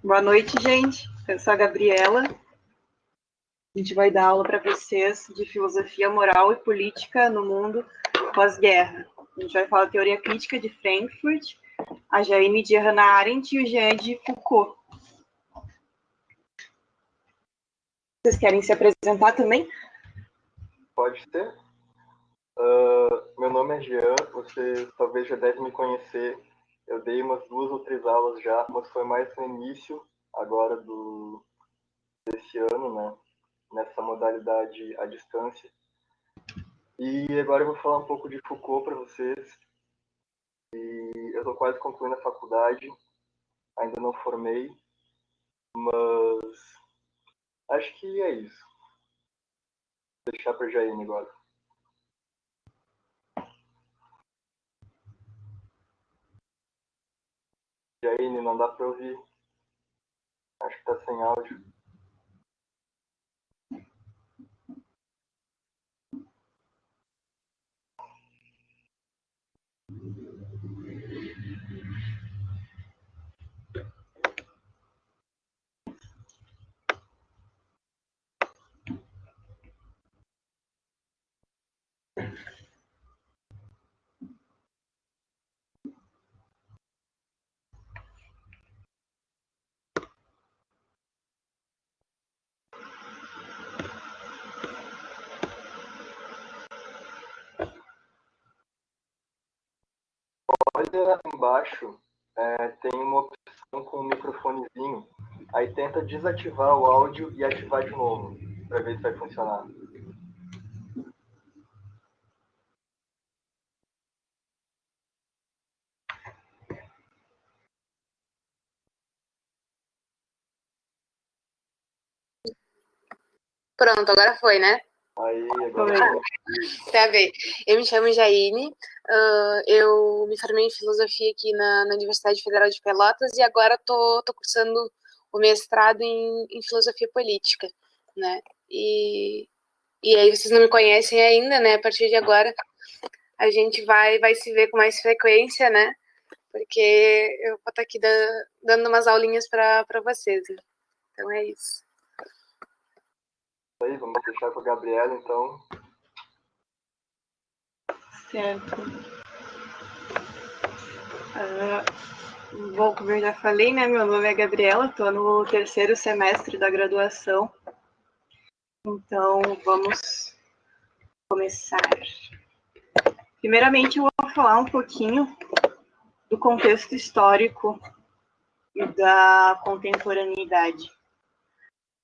Boa noite, gente. Eu sou a Gabriela. A gente vai dar aula para vocês de filosofia moral e política no mundo pós-guerra. A gente vai falar da teoria crítica de Frankfurt, a Jaime de Hannah Arendt e o Jean de Foucault. Vocês querem se apresentar também? Pode ser. Meu nome é Jean, você talvez já deve me conhecer. Eu dei umas 2 ou 3 aulas já, mas foi mais no início agora desse ano, né? Nessa modalidade à distância. E agora eu vou falar um pouco de Foucault para vocês. E eu estou quase concluindo a faculdade, ainda não formei, mas acho que é isso. Vou deixar para a Jaine agora. Jaine, não dá para ouvir. Acho que está sem áudio. Olha embaixo, tem uma opção com um microfonezinho. Aí tenta desativar o áudio e ativar de novo, para ver se vai funcionar. Pronto, agora foi, né? Aí, agora foi. Tá bem. Eu me chamo Jaine, eu me formei em filosofia aqui na Universidade Federal de Pelotas e agora tô cursando o mestrado em filosofia política, né? E aí vocês não me conhecem ainda, né? A partir de agora a gente vai se ver com mais frequência, né? Porque eu vou estar aqui dando umas aulinhas para vocês. Né? Então é isso. Aí, vamos deixar com a Gabriela, então. Certo. Bom, como eu já falei, né? Meu nome é Gabriela, estou no 3º semestre da graduação. Então, vamos começar. Primeiramente, eu vou falar um pouquinho do contexto histórico e da contemporaneidade.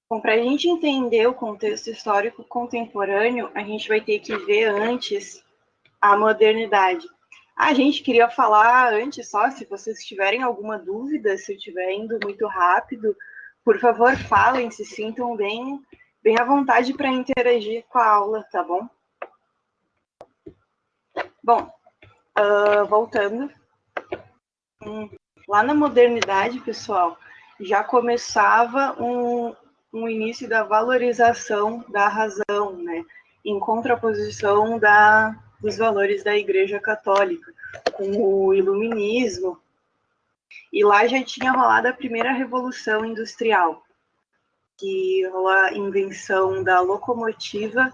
Bom, para a gente entender o contexto histórico contemporâneo, a gente vai ter que ver antes a modernidade. A gente queria falar antes só, se vocês tiverem alguma dúvida, se eu estiver indo muito rápido, por favor, falem, se sintam bem à vontade para interagir com a aula, tá bom? Bom, voltando. Lá na modernidade, pessoal, já começava um início da valorização da razão, né? Em contraposição dos valores da Igreja Católica, com o Iluminismo. E lá já tinha rolado a primeira Revolução Industrial, que rolou a invenção da locomotiva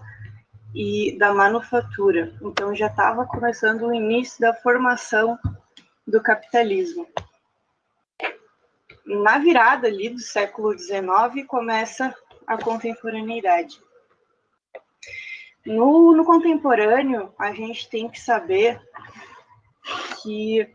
e da manufatura. Então já estava começando o início da formação do capitalismo. Na virada ali do século XIX começa a contemporaneidade. No contemporâneo, a gente tem que saber que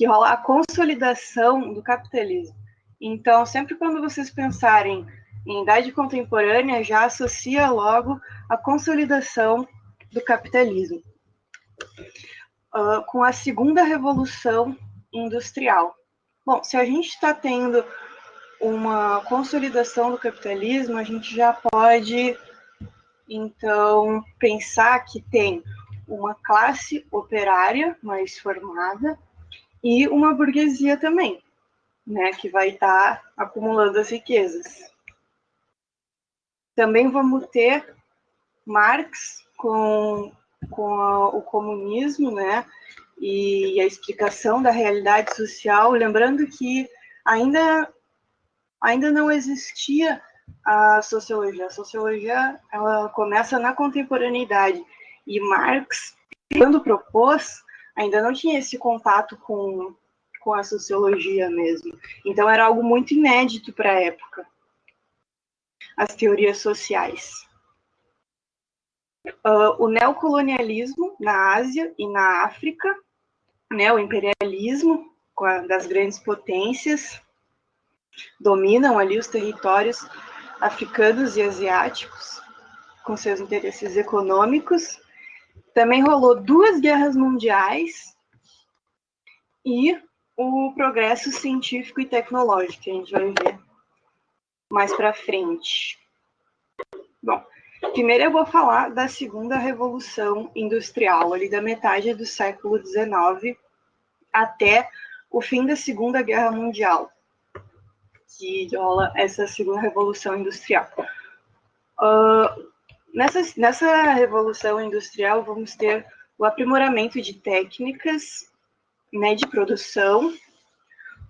rola a consolidação do capitalismo. Então, sempre quando vocês pensarem em idade contemporânea, já associa logo a consolidação do capitalismo. Com a segunda revolução industrial. Bom, se a gente está tendo uma consolidação do capitalismo, a gente já pode, então, pensar que tem uma classe operária mais formada e uma burguesia também, né, que vai estar acumulando as riquezas. Também vamos ter Marx com o comunismo, né, e a explicação da realidade social, lembrando que ainda não existia a sociologia. A sociologia, ela começa na contemporaneidade, e Marx, quando propôs, ainda não tinha esse contato com a sociologia mesmo. Então, era algo muito inédito para a época, as teorias sociais. O neocolonialismo na Ásia e na África, né, o imperialismo das grandes potências, dominam ali os territórios africanos e asiáticos, com seus interesses econômicos. Também rolou 2 guerras mundiais e o progresso científico e tecnológico, que a gente vai ver mais para frente. Bom, primeiro eu vou falar da segunda revolução industrial, ali da metade do século XIX até o fim da Segunda Guerra Mundial, que rola essa segunda revolução industrial. Nessa revolução industrial, vamos ter o aprimoramento de técnicas, né, de produção,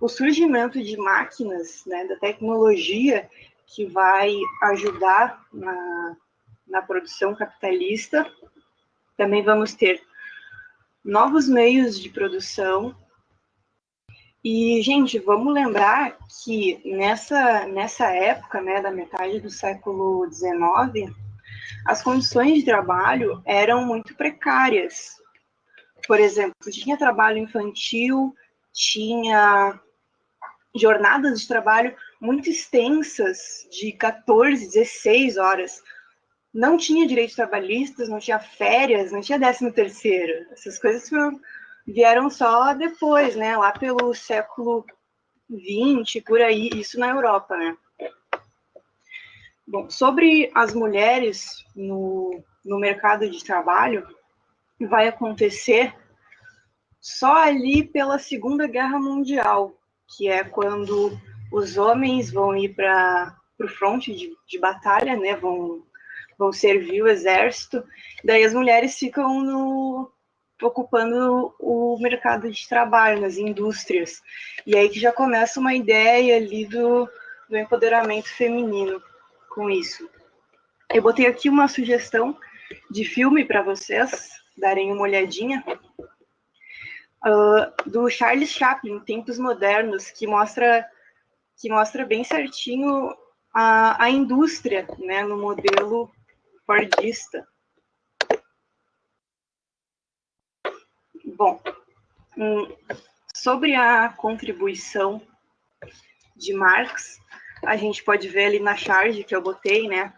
o surgimento de máquinas, né, da tecnologia que vai ajudar na produção capitalista. Também vamos ter novos meios de produção. E, gente, vamos lembrar que nessa época, né, da metade do século XIX, as condições de trabalho eram muito precárias. Por exemplo, tinha trabalho infantil, tinha jornadas de trabalho muito extensas, de 14, 16 horas. Não tinha direitos trabalhistas, não tinha férias, não tinha 13º. Essas coisas vieram só depois, né? Lá pelo século XX, por aí, isso na Europa, né? Bom, sobre as mulheres no mercado de trabalho, vai acontecer só ali pela Segunda Guerra Mundial, que é quando os homens vão ir para o fronte de batalha, né? Vão servir o exército, daí as mulheres ficam ocupando o mercado de trabalho, nas indústrias. E aí que já começa uma ideia ali do empoderamento feminino com isso. Eu botei aqui uma sugestão de filme para vocês darem uma olhadinha, do Charles Chaplin, Tempos Modernos, que mostra bem certinho a indústria, né, no modelo fordista. Bom, sobre a contribuição de Marx, a gente pode ver ali na charge que eu botei, né,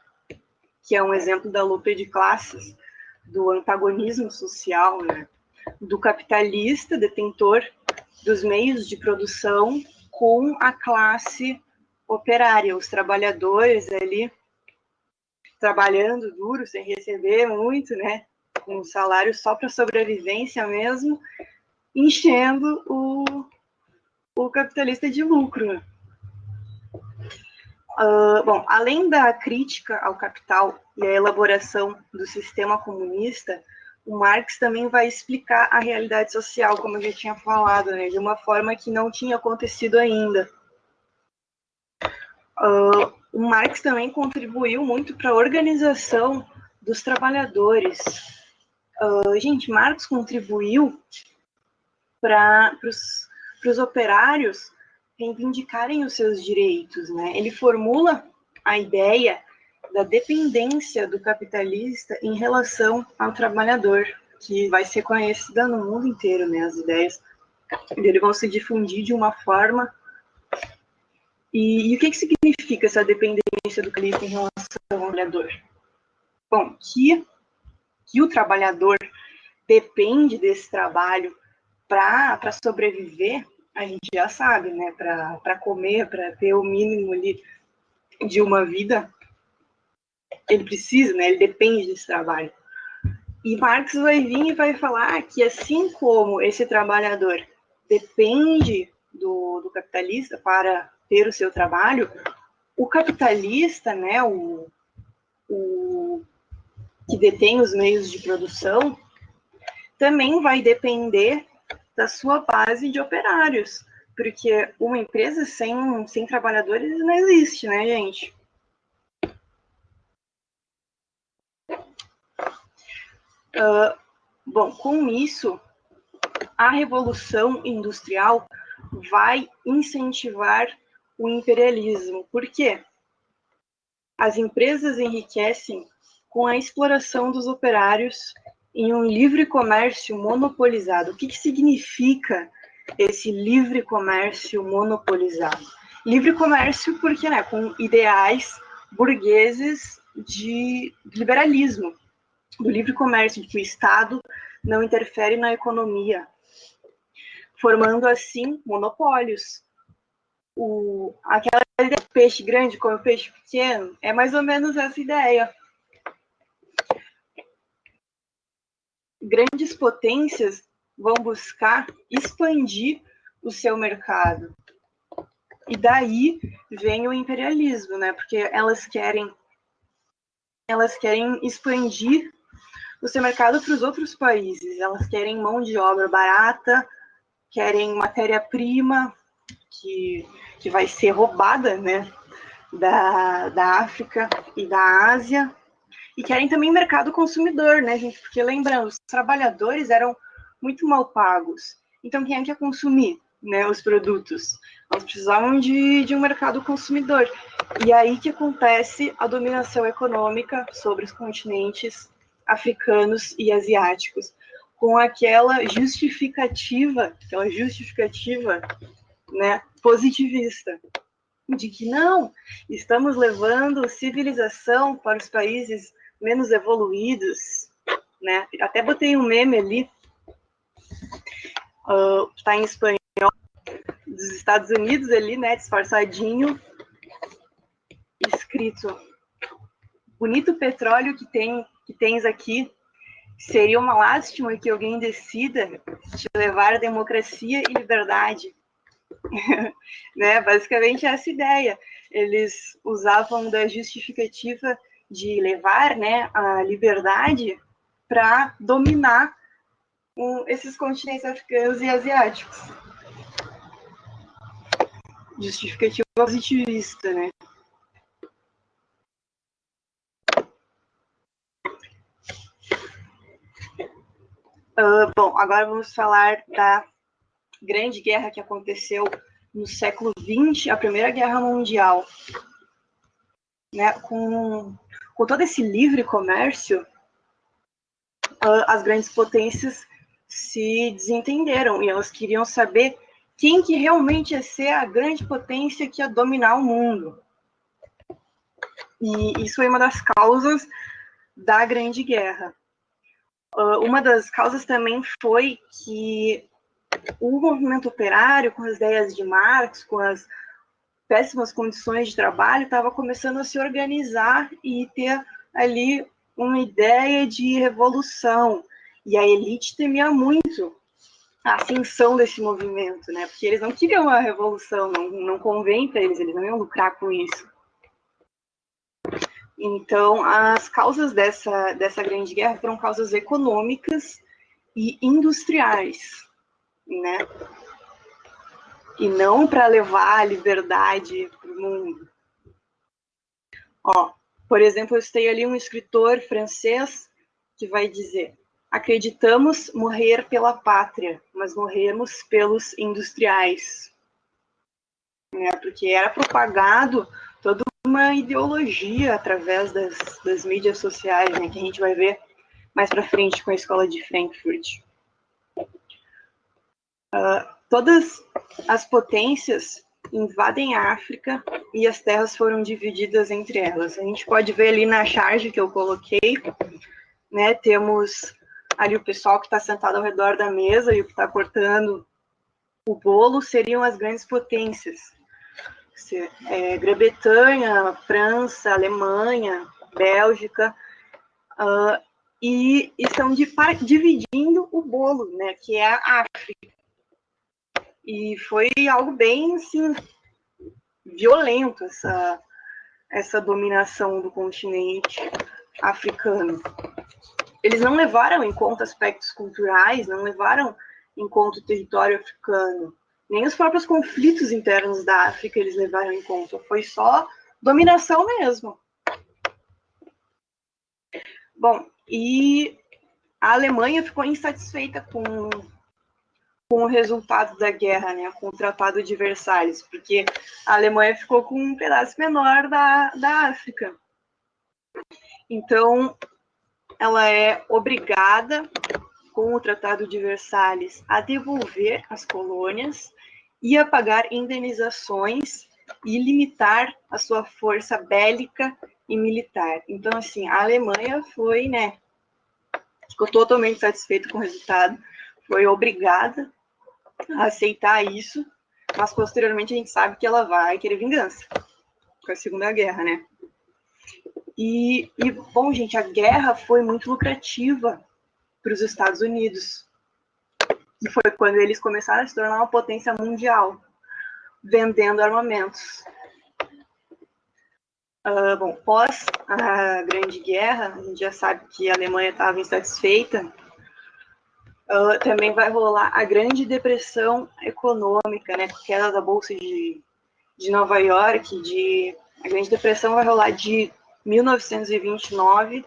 que é um exemplo da luta de classes, do antagonismo social, né, do capitalista, detentor dos meios de produção, com a classe operária, os trabalhadores ali, trabalhando duro, sem receber muito, né, com um salário só para sobrevivência mesmo, enchendo o capitalista de lucro. Bom, além da crítica ao capital e a elaboração do sistema comunista, o Marx também vai explicar a realidade social, como eu já tinha falado, né, de uma forma que não tinha acontecido ainda. O Marx também contribuiu muito para a organização dos trabalhadores. Gente, Marx contribuiu para os operários reivindicarem os seus direitos, né? Ele formula a ideia da dependência do capitalista em relação ao trabalhador, que vai ser conhecida no mundo inteiro, né? As ideias dele vão se difundir de uma forma. E o que significa essa dependência do capitalista em relação ao trabalhador? Bom, que o trabalhador depende desse trabalho para sobreviver, a gente já sabe, né? Para comer, para ter o mínimo ali de uma vida, ele precisa, né? Ele depende desse trabalho. E Marx vai vir e vai falar que, assim como esse trabalhador depende do capitalista para ter o seu trabalho, o capitalista, né? O que detém os meios de produção, também vai depender da sua base de operários, porque uma empresa sem trabalhadores não existe, né, gente? Bom, com isso, a Revolução Industrial vai incentivar o imperialismo. Por quê? As empresas enriquecem com a exploração dos operários em um livre comércio monopolizado. O que significa esse livre comércio monopolizado? Livre comércio porque, né, com ideais burgueses de liberalismo, do livre comércio, de que o Estado não interfere na economia, formando assim monopólios. Aquela ideia de peixe grande como peixe pequeno é mais ou menos essa ideia. Grandes potências vão buscar expandir o seu mercado. E daí vem o imperialismo, né? Porque elas querem expandir o seu mercado para os outros países. Elas querem mão de obra barata, querem matéria-prima que vai ser roubada, né, da África e da Ásia, e querem também mercado consumidor, né, gente, porque lembrando, os trabalhadores eram muito mal pagos, então quem é que ia consumir, né, os produtos? Elas precisavam de um mercado consumidor, e aí que acontece a dominação econômica sobre os continentes africanos e asiáticos, com aquela justificativa, né, positivista, de que não, estamos levando civilização para os países menos evoluídos, né? Até botei um meme ali, está em espanhol, dos Estados Unidos ali, né, disfarçadinho, escrito: bonito petróleo que tens aqui, seria uma lástima que alguém decida te levar a democracia e liberdade. Né? Basicamente essa ideia. Eles usavam da justificativa de levar, né, a liberdade para dominar esses continentes africanos e asiáticos. Justificativa positivista, né? Bom, agora vamos falar da Grande Guerra que aconteceu no século XX, a Primeira Guerra Mundial. Né? Com todo esse livre comércio, as grandes potências se desentenderam e elas queriam saber quem que realmente ia ser a grande potência que ia dominar o mundo. E isso foi uma das causas da Grande Guerra. Uma das causas também foi que o movimento operário, com as ideias de Marx, com as péssimas condições de trabalho, estava começando a se organizar e ter ali uma ideia de revolução. E a elite temia muito a ascensão desse movimento, né? Porque eles não queriam uma revolução, não convém para eles não iam lucrar com isso. Então, as causas dessa grande guerra foram causas econômicas e industriais, né? E não para levar a liberdade para o mundo. Por exemplo, eu citei ali um escritor francês que vai dizer: acreditamos morrer pela pátria, mas morremos pelos industriais. Porque era propagado toda uma ideologia através das mídias sociais, né, que a gente vai ver mais para frente com a escola de Frankfurt. Todas as potências invadem a África e as terras foram divididas entre elas. A gente pode ver ali na charge que eu coloquei, né, temos ali o pessoal que está sentado ao redor da mesa e o que está cortando o bolo seriam as grandes potências. Grã-Bretanha, França, Alemanha, Bélgica, e estão dividindo o bolo, né, que é a África. E foi algo bem, assim, violento essa dominação do continente africano. Eles não levaram em conta aspectos culturais, não levaram em conta o território africano, nem os próprios conflitos internos da África eles levaram em conta, foi só dominação mesmo. Bom, e a Alemanha ficou insatisfeita com o resultado da guerra, né, com o Tratado de Versalhes, porque a Alemanha ficou com um pedaço menor da África. Então, ela é obrigada, com o Tratado de Versalhes, a devolver as colônias e a pagar indenizações e limitar a sua força bélica e militar. Então, assim, a Alemanha foi, né, ficou totalmente satisfeita com o resultado, foi obrigada a aceitar isso, mas posteriormente a gente sabe que ela vai querer vingança com a Segunda Guerra, né? E bom, gente, a guerra foi muito lucrativa para os Estados Unidos. E foi quando eles começaram a se tornar uma potência mundial, vendendo armamentos. Bom, pós a Grande Guerra, a gente já sabe que a Alemanha estava insatisfeita, também vai rolar a Grande Depressão Econômica, né, com a queda da Bolsa de Nova York. A Grande Depressão vai rolar de 1929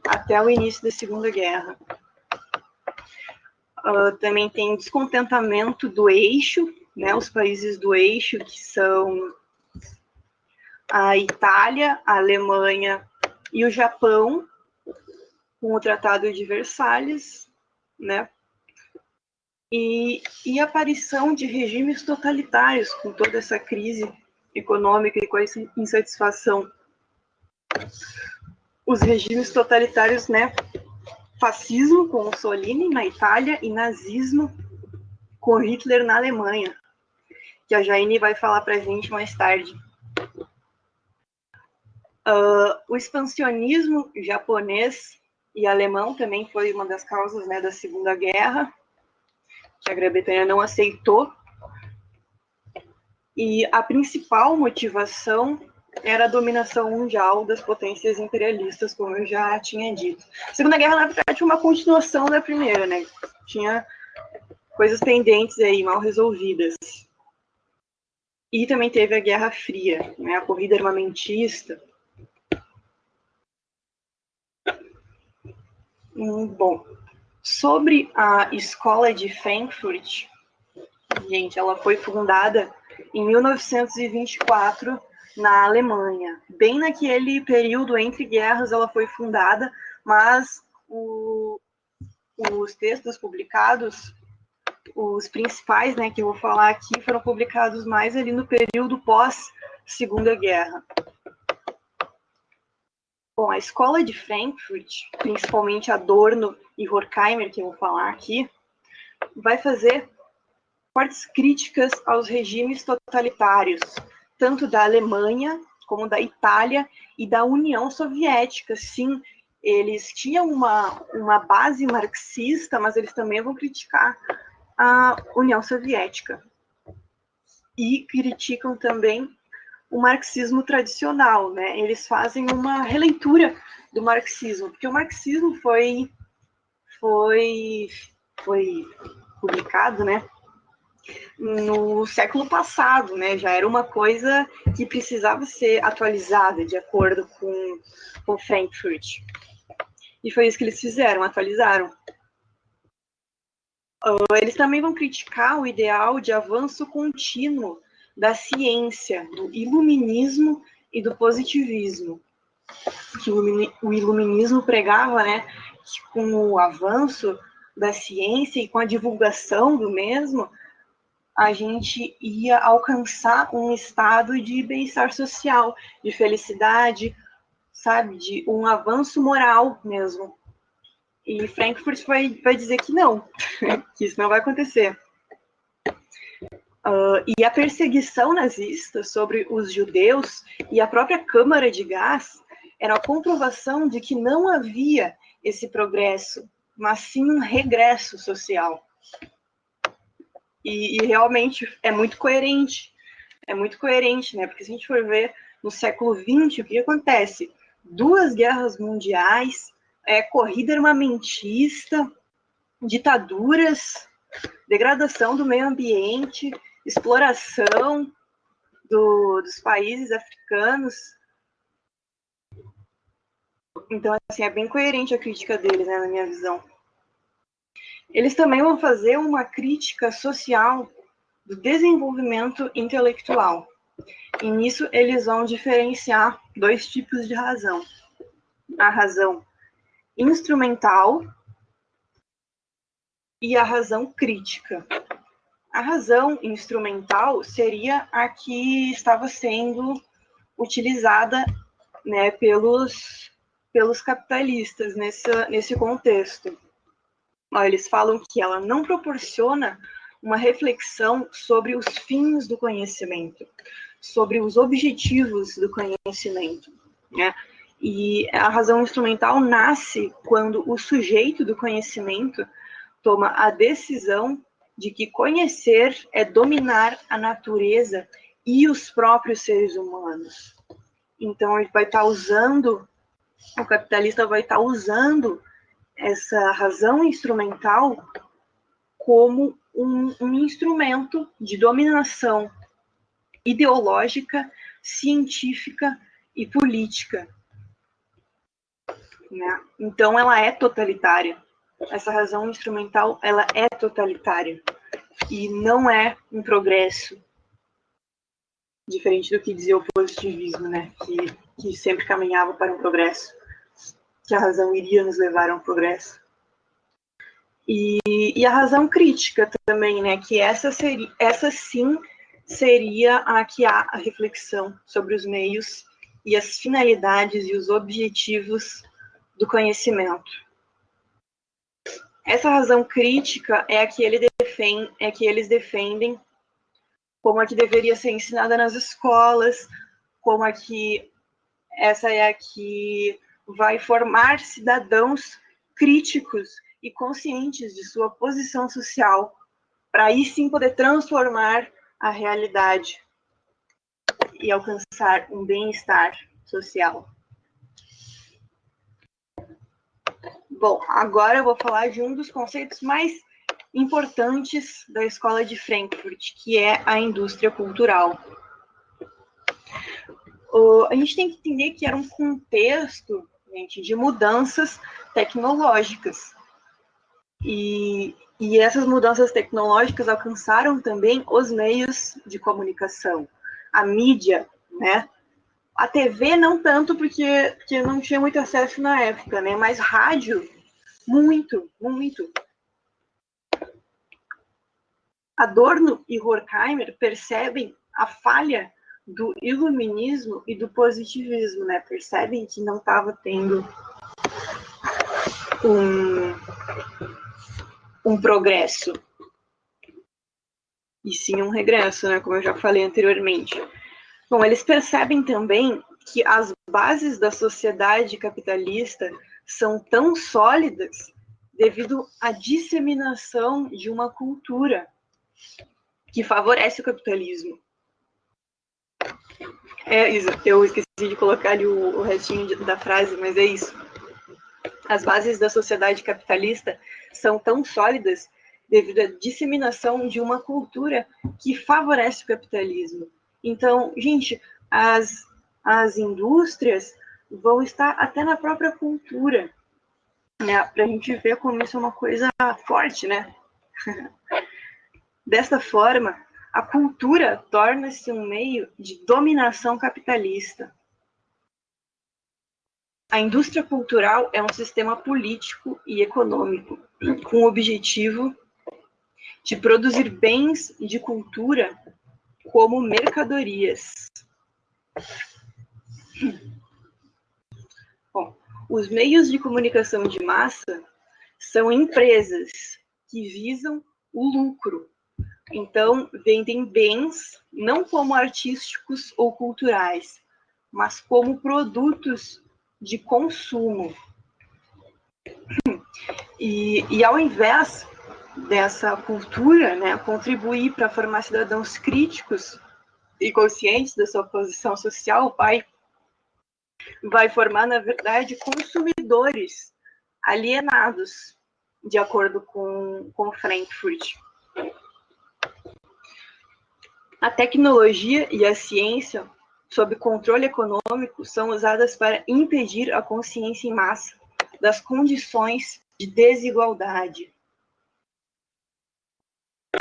até o início da Segunda Guerra. Também tem descontentamento do eixo, né, os países do eixo, que são a Itália, a Alemanha e o Japão, com o Tratado de Versalhes, né, e a aparição de regimes totalitários, com toda essa crise econômica e com essa insatisfação. Os regimes totalitários, né, fascismo com Mussolini na Itália e nazismo com Hitler na Alemanha, que a Jaine vai falar para a gente mais tarde. O expansionismo japonês e alemão também foi uma das causas, né, da Segunda Guerra, que a Grã-Bretanha não aceitou. E a principal motivação era a dominação mundial das potências imperialistas, como eu já tinha dito. A Segunda Guerra, na verdade, foi uma continuação da Primeira, né? Tinha coisas pendentes aí, mal resolvidas. E também teve a Guerra Fria, né? A corrida armamentista. Bom, sobre a Escola de Frankfurt, gente, ela foi fundada em 1924 na Alemanha. Bem naquele período entre guerras ela foi fundada, mas os textos publicados, os principais, né, que eu vou falar aqui, foram publicados mais ali no período pós-Segunda Guerra. Bom, a Escola de Frankfurt, principalmente Adorno e Horkheimer, que eu vou falar aqui, vai fazer fortes críticas aos regimes totalitários, tanto da Alemanha, como da Itália e da União Soviética. Sim, eles tinham uma base marxista, mas eles também vão criticar a União Soviética. E criticam também o marxismo tradicional, né? Eles fazem uma releitura do marxismo, porque o marxismo foi publicado, né, no século passado, né? Já era uma coisa que precisava ser atualizada de acordo com Frankfurt. E foi isso que eles fizeram, atualizaram. Eles também vão criticar o ideal de avanço contínuo da ciência, do iluminismo e do positivismo. Que o iluminismo pregava, né, que com o avanço da ciência e com a divulgação do mesmo, a gente ia alcançar um estado de bem-estar social, de felicidade, sabe, de um avanço moral mesmo. E Frankfurt vai dizer que não, que isso não vai acontecer. E a perseguição nazista sobre os judeus e a própria Câmara de Gás era a comprovação de que não havia esse progresso, mas sim um regresso social. E realmente é muito coerente, né? Porque se a gente for ver no século XX, o que acontece? 2 guerras mundiais, corrida armamentista, ditaduras, degradação do meio ambiente, exploração dos países africanos. Então, assim, é bem coerente a crítica deles, né, na minha visão. Eles também vão fazer uma crítica social do desenvolvimento intelectual. E nisso eles vão diferenciar dois tipos de razão. A razão instrumental e a razão crítica. A razão instrumental seria a que estava sendo utilizada, né, pelos capitalistas nesse contexto. Eles falam que ela não proporciona uma reflexão sobre os fins do conhecimento, sobre os objetivos do conhecimento, né? E a razão instrumental nasce quando o sujeito do conhecimento toma a decisão de que conhecer é dominar a natureza e os próprios seres humanos. Então, ele vai estar usando, o capitalista vai estar usando essa razão instrumental como um instrumento de dominação ideológica, científica e política, né? Então, ela é totalitária. Essa razão instrumental, ela é totalitária e não é um progresso, diferente do que dizia o positivismo, né? Que sempre caminhava para um progresso, que a razão iria nos levar a um progresso. E a razão crítica também, né? Que essa sim seria a que há a reflexão sobre os meios e as finalidades e os objetivos do conhecimento. Essa razão crítica é a que eles defendem como a que deveria ser ensinada nas escolas, como a que essa é a que vai formar cidadãos críticos e conscientes de sua posição social, para aí sim poder transformar a realidade e alcançar um bem-estar social. Bom, agora eu vou falar de um dos conceitos mais importantes da Escola de Frankfurt, que é a indústria cultural. A gente tem que entender que era um contexto, gente, de mudanças tecnológicas. E essas mudanças tecnológicas alcançaram também os meios de comunicação, a mídia, né? A TV não tanto, porque não tinha muito acesso na época, né? Mas rádio, muito, muito. Adorno e Horkheimer percebem a falha do iluminismo e do positivismo, né? Percebem que não estava tendo um progresso, e sim um regresso, né? Como eu já falei anteriormente. Bom, eles percebem também que as bases da sociedade capitalista são tão sólidas devido à disseminação de uma cultura que favorece o capitalismo. Eu esqueci de colocar ali o restinho da frase, mas é isso. As bases da sociedade capitalista são tão sólidas devido à disseminação de uma cultura que favorece o capitalismo. Então, gente, as indústrias vão estar até na própria cultura, né? Para a gente ver como isso é uma coisa forte, né? Desta forma, a cultura torna-se um meio de dominação capitalista. A indústria cultural é um sistema político e econômico com o objetivo de produzir bens de cultura como mercadorias. Bom, os meios de comunicação de massa são empresas que visam o lucro. Então, vendem bens não como artísticos ou culturais, mas como produtos de consumo. E ao invés dessa cultura, né, contribuir para formar cidadãos críticos e conscientes da sua posição social, vai formar, na verdade, consumidores alienados, de acordo com Frankfurt. A tecnologia e a ciência, sob controle econômico, são usadas para impedir a consciência em massa das condições de desigualdade.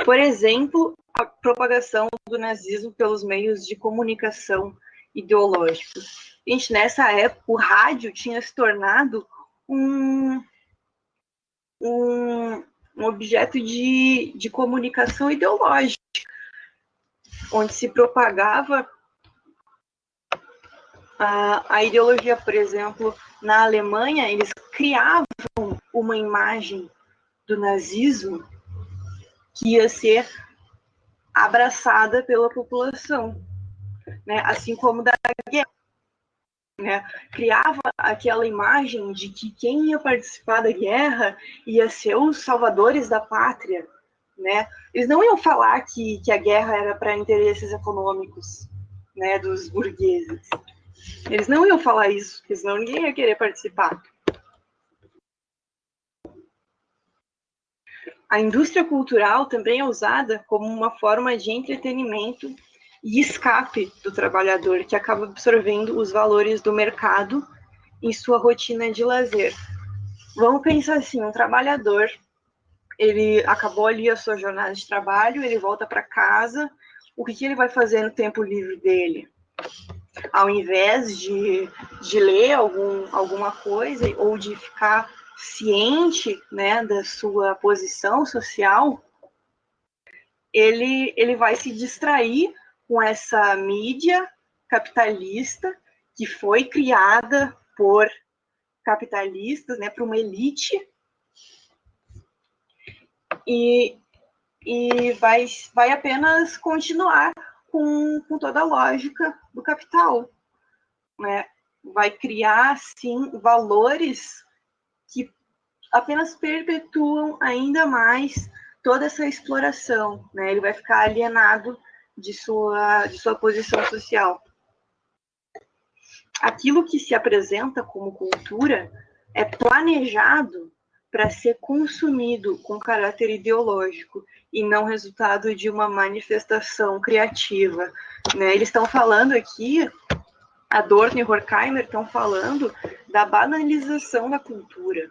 Por exemplo, a propagação do nazismo pelos meios de comunicação ideológicos. Gente, nessa época, o rádio tinha se tornado um objeto de comunicação ideológica, onde se propagava a ideologia. Por exemplo, na Alemanha, eles criavam uma imagem do nazismo que ia ser abraçada pela população, né? Assim como da guerra, né? Criava aquela imagem de que quem ia participar da guerra ia ser os salvadores da pátria, né? Eles não iam falar que a guerra era para interesses econômicos, né, dos burgueses. Eles não iam falar isso, porque senão ninguém ia querer participar. A indústria cultural também é usada como uma forma de entretenimento e escape do trabalhador, que acaba absorvendo os valores do mercado em sua rotina de lazer. Vamos pensar assim, um trabalhador, ele acabou ali a sua jornada de trabalho, ele volta para casa, o que ele vai fazer no tempo livre dele? Ao invés de ler alguma coisa ou de ficar ciente, né, da sua posição social, ele vai se distrair com essa mídia capitalista que foi criada por capitalistas, né, para uma elite, e vai apenas continuar com toda a lógica do capital, né? Vai criar, sim, valores que apenas perpetuam ainda mais toda essa exploração, né? Ele vai ficar alienado de sua posição social. Aquilo que se apresenta como cultura é planejado para ser consumido com caráter ideológico e não resultado de uma manifestação criativa, né? Eles estão falando aqui, Adorno e Horkheimer estão falando da banalização da cultura.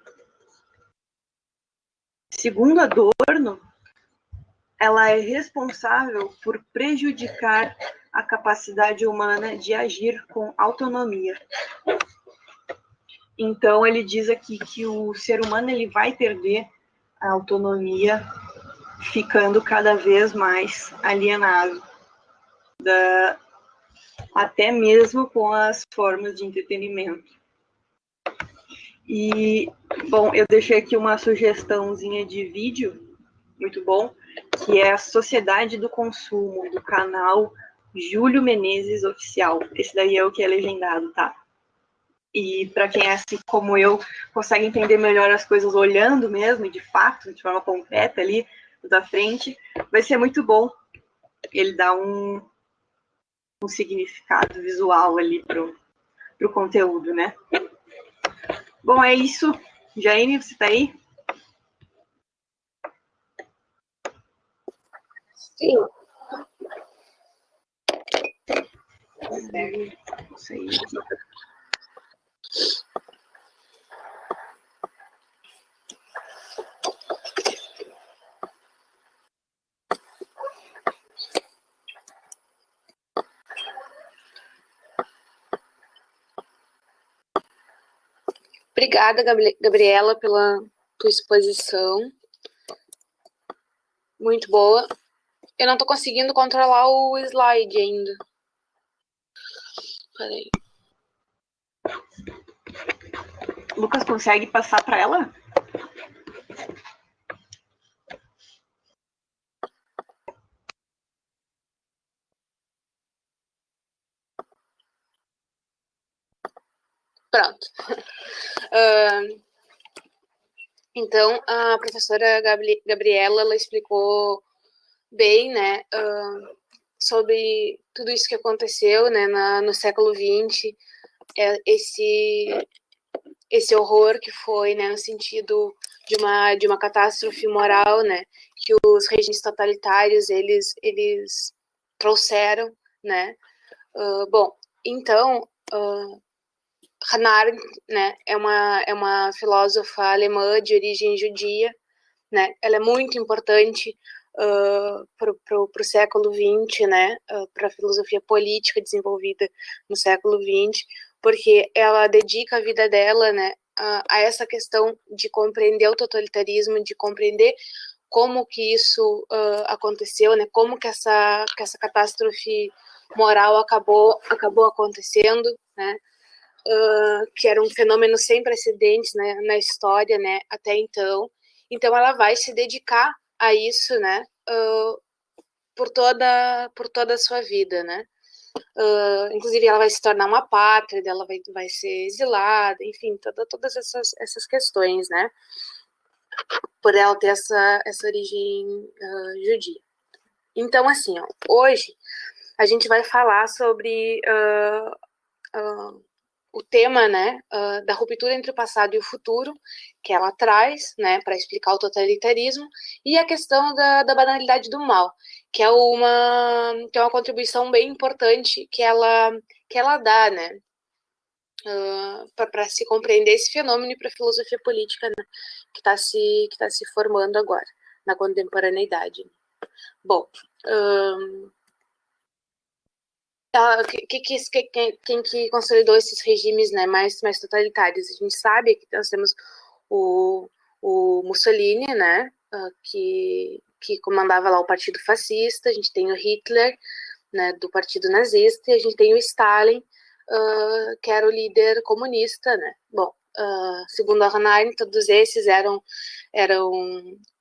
Segundo Adorno, ela é responsável por prejudicar a capacidade humana de agir com autonomia. Então, ele diz aqui que o ser humano ele vai perder a autonomia, ficando cada vez mais alienado, até mesmo com as formas de entretenimento. E, bom, eu deixei aqui uma sugestãozinha de vídeo, muito bom, que é a Sociedade do Consumo, do canal Júlio Menezes Oficial. Esse daí é o que é legendado, tá? E para quem é assim como eu, consegue entender melhor as coisas olhando mesmo, de fato, de forma concreta ali, da frente, vai ser muito bom. Ele dá um significado visual ali pro conteúdo, né? Bom, é isso. Jaime, você tá aí? Sim. Vou sair aqui. Obrigada, Gabriela, pela tua exposição. Muito boa. Eu não tô conseguindo controlar o slide ainda. Peraí. Lucas, consegue passar para ela? Pronto. Então, a professora Gabriela, ela explicou bem, né, sobre tudo isso que aconteceu, né, no século XX, esse horror que foi, né, no sentido de uma catástrofe moral, né, que os regimes totalitários, eles trouxeram, né? Bom, então, Hannah Arendt, né, é uma filósofa alemã de origem judia, né? Ela é muito importante para o século XX, né? Para a filosofia política desenvolvida no século XX, porque ela dedica a vida dela, né, a essa questão de compreender o totalitarismo, de compreender como que isso aconteceu, né? Como que essa catástrofe moral acabou acontecendo, né? Que era um fenômeno sem precedentes, né, na história, né, até então. Então ela vai se dedicar a isso, né, por toda a sua vida, né. Inclusive ela vai se tornar uma apátrida, ela vai ser exilada, enfim, todas essas questões, né, por ela ter essa origem judia. Então, assim, ó, hoje a gente vai falar sobre o tema, né, da ruptura entre o passado e o futuro, que ela traz, né, para explicar o totalitarismo, e a questão da banalidade do mal, que é uma contribuição bem importante que ela dá, né, para se compreender esse fenômeno e para a filosofia política, né, que está se formando agora, na contemporaneidade. Bom, quem que consolidou esses regimes, né, mais totalitários? A gente sabe que nós temos o Mussolini, né, que comandava lá o Partido Fascista, a gente tem o Hitler, né, do Partido Nazista, e a gente tem o Stalin, que era o líder comunista, né. Bom, segundo a Hannah Arendt, todos esses eram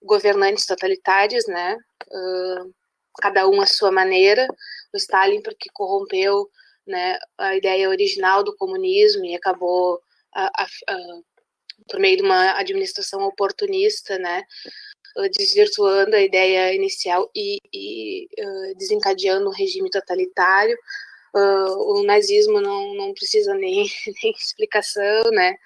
governantes totalitários, né, cada um à sua maneira. O Stalin porque corrompeu, né, a ideia original do comunismo e acabou por meio de uma administração oportunista, né, desvirtuando a ideia inicial e desencadeando um regime totalitário. O nazismo não precisa nem explicação, né?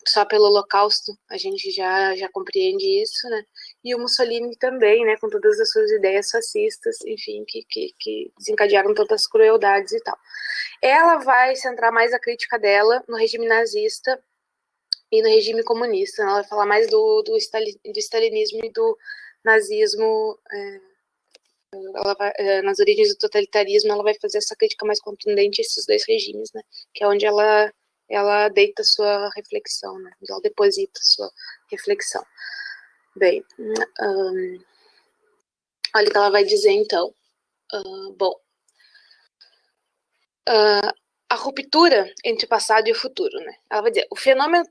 Só pelo Holocausto a gente já compreende isso, né? E o Mussolini também, né? Com todas as suas ideias fascistas, enfim, que desencadearam tantas crueldades e tal. Ela vai centrar mais a crítica dela no regime nazista e no regime comunista. Ela vai falar mais do stalinismo e do nazismo. Nas origens do totalitarismo, ela vai fazer essa crítica mais contundente a esses dois regimes, né? Que é onde ela deita sua reflexão, né? Ela deposita sua reflexão. Bem, olha o que ela vai dizer, então. Bom, a ruptura entre o passado e o futuro, né? Ela vai dizer, o fenômeno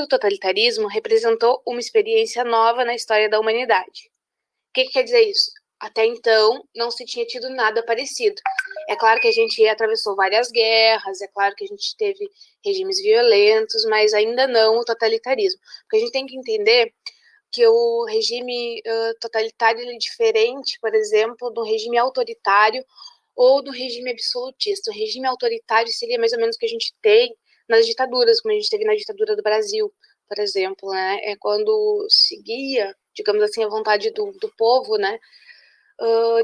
do totalitarismo representou uma experiência nova na história da humanidade. O que quer dizer isso? Até então, não se tinha tido nada parecido. É claro que a gente atravessou várias guerras, é claro que a gente teve regimes violentos, mas ainda não o totalitarismo. Porque a gente tem que entender que o regime totalitário ele é diferente, por exemplo, do regime autoritário ou do regime absolutista. O regime autoritário seria mais ou menos o que a gente tem nas ditaduras, como a gente teve na ditadura do Brasil, por exemplo, né? É quando seguia, digamos assim, a vontade do povo, né?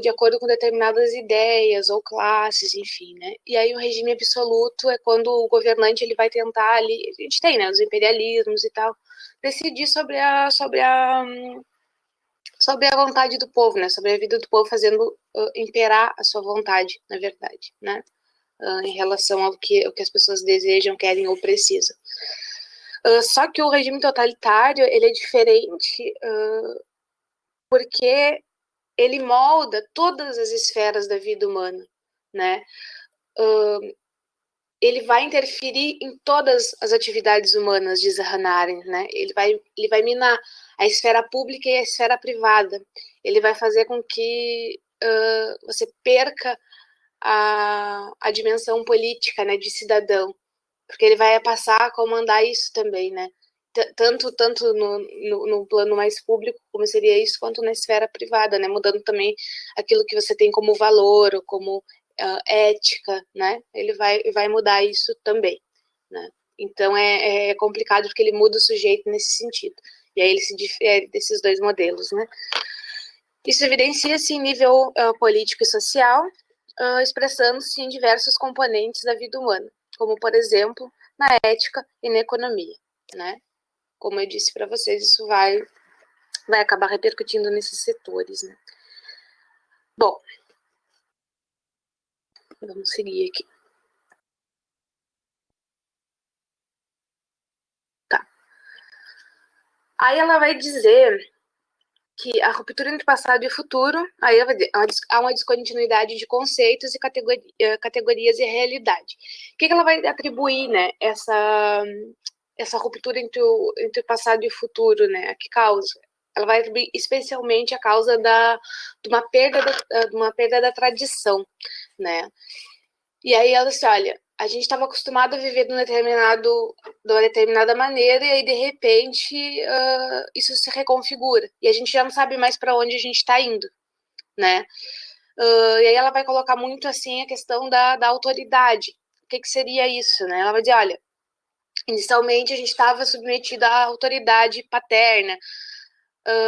De acordo com determinadas ideias ou classes, enfim, né? E aí o regime absoluto é quando o governante ele vai tentar ali, a gente tem, né, os imperialismos e tal, decidir sobre a vontade do povo, né? Sobre a vida do povo, fazendo imperar a sua vontade, na verdade, né? Em relação ao que as pessoas desejam, querem ou precisam. Só que o regime totalitário ele é diferente porque ele molda todas as esferas da vida humana, né? Ele vai interferir em todas as atividades humanas, diz a Hannah Arendt, né? Ele vai minar a esfera pública e a esfera privada. Ele vai fazer com que você perca a dimensão política, né, de cidadão, porque ele vai passar a comandar isso também, né? Tanto no plano mais público, como seria isso, quanto na esfera privada, né? Mudando também aquilo que você tem como valor ou como ética, né? Ele vai mudar isso também, né? Então é complicado porque ele muda o sujeito nesse sentido. E aí ele se difere desses dois modelos, né? Isso evidencia-se em nível político e social, expressando-se em diversos componentes da vida humana, como, por exemplo, na ética e na economia, né? Como eu disse para vocês, isso vai acabar repercutindo nesses setores, né? Bom, vamos seguir aqui. Tá. Aí ela vai dizer que a ruptura entre passado e futuro, aí há uma descontinuidade de conceitos e categorias e realidade. O que ela vai atribuir, né, essa ruptura entre o passado e o futuro, né? A que causa? Ela vai atribuir especialmente a causa de uma perda da tradição, né? E aí ela disse, olha, a gente estava acostumado a viver de uma determinada maneira e aí, de repente, isso se reconfigura. E a gente já não sabe mais para onde a gente está indo, né? E aí ela vai colocar muito, assim, a questão da autoridade. O que seria isso, né? Ela vai dizer, olha, inicialmente a gente estava submetido à autoridade paterna,